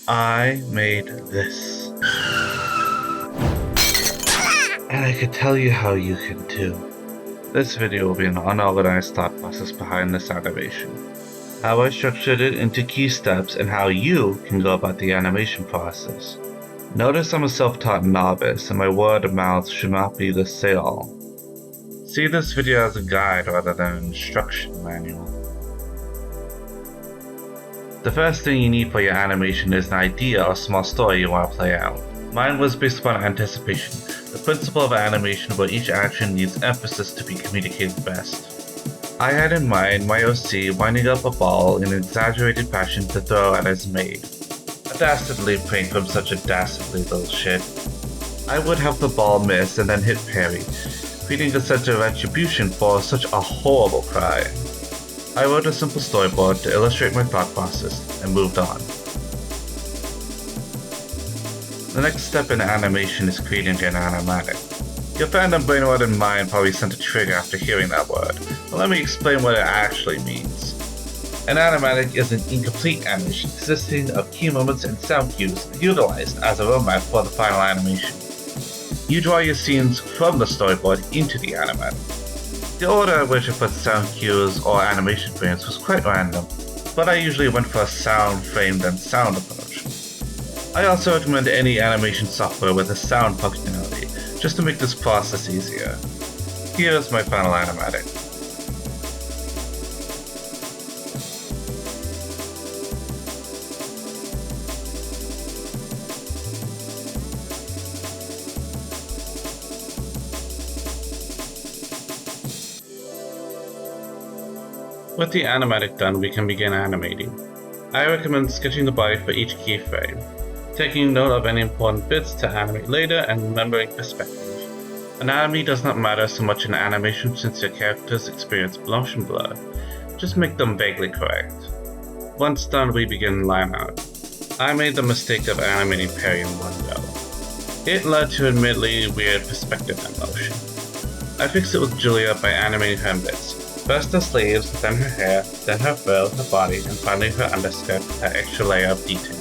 I made this. And I could tell you how you can too. This video will be an unorganized thought process behind this animation. How I structured it into key steps and how you can go about the animation process. Notice I'm a self-taught novice and my word of mouth should not be the say-all. See this video as a guide rather than an instruction manual. The first thing you need for your animation is an idea or small story you want to play out. Mine was based upon anticipation, the principle of animation where each action needs emphasis to be communicated best. I had in mind my OC winding up a ball in an exaggerated fashion to throw at his maid. A dastardly prank from such a dastardly little shit. I would have the ball miss and then hit parry, feeling a sense of retribution for such a horrible crime. I wrote a simple storyboard to illustrate my thought process and moved on. The next step in animation is creating an animatic. Your fandom brainword in mind probably sent a trigger after hearing that word, but let me explain what it actually means. An animatic is an incomplete animation consisting of key moments and sound cues utilized as a roadmap for the final animation. You draw your scenes from the storyboard into the animatic. The order in which I put sound cues or animation frames was quite random, but I usually went for a sound frame then sound approach. I also recommend any animation software with a sound functionality, just to make this process easier. Here is my final animatic. With the animatic done, we can begin animating. I recommend sketching the body for each keyframe, taking note of any important bits to animate later and remembering perspective. Anatomy does not matter so much in animation since your characters experience motion blur, just make them vaguely correct. Once done, we begin line art. I made the mistake of animating parry in one go. It led to admittedly weird perspective and motion. I fixed it with Julia by animating her in bits. First her sleeves, then her hair, then her frill, her body, and finally her underskirt with that extra layer of detail.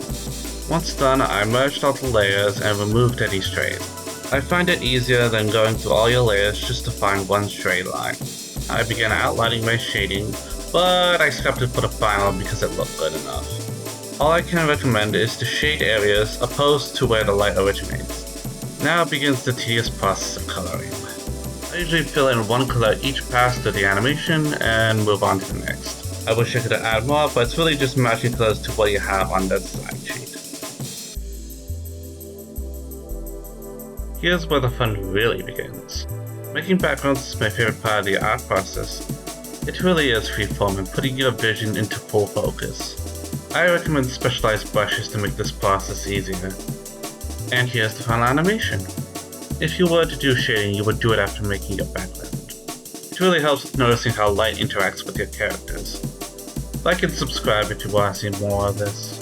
Once done, I merged all the layers and removed any strays. I find it easier than going through all your layers just to find one straight line. I began outlining my shading, but I scrapped it for the final because it looked good enough. All I can recommend is to shade areas opposed to where the light originates. Now begins the tedious process of coloring. I usually fill in one color each pass through the animation and move on to the next. I wish I could add more, but it's really just matching colors to what you have on the design sheet. Here's where the fun really begins. Making backgrounds is my favorite part of the art process. It really is freeform and putting your vision into full focus. I recommend specialized brushes to make this process easier. And here's the final animation. If you were to do shading, you would do it after making your background. It really helps with noticing how light interacts with your characters. Like and subscribe if you want to see more of this.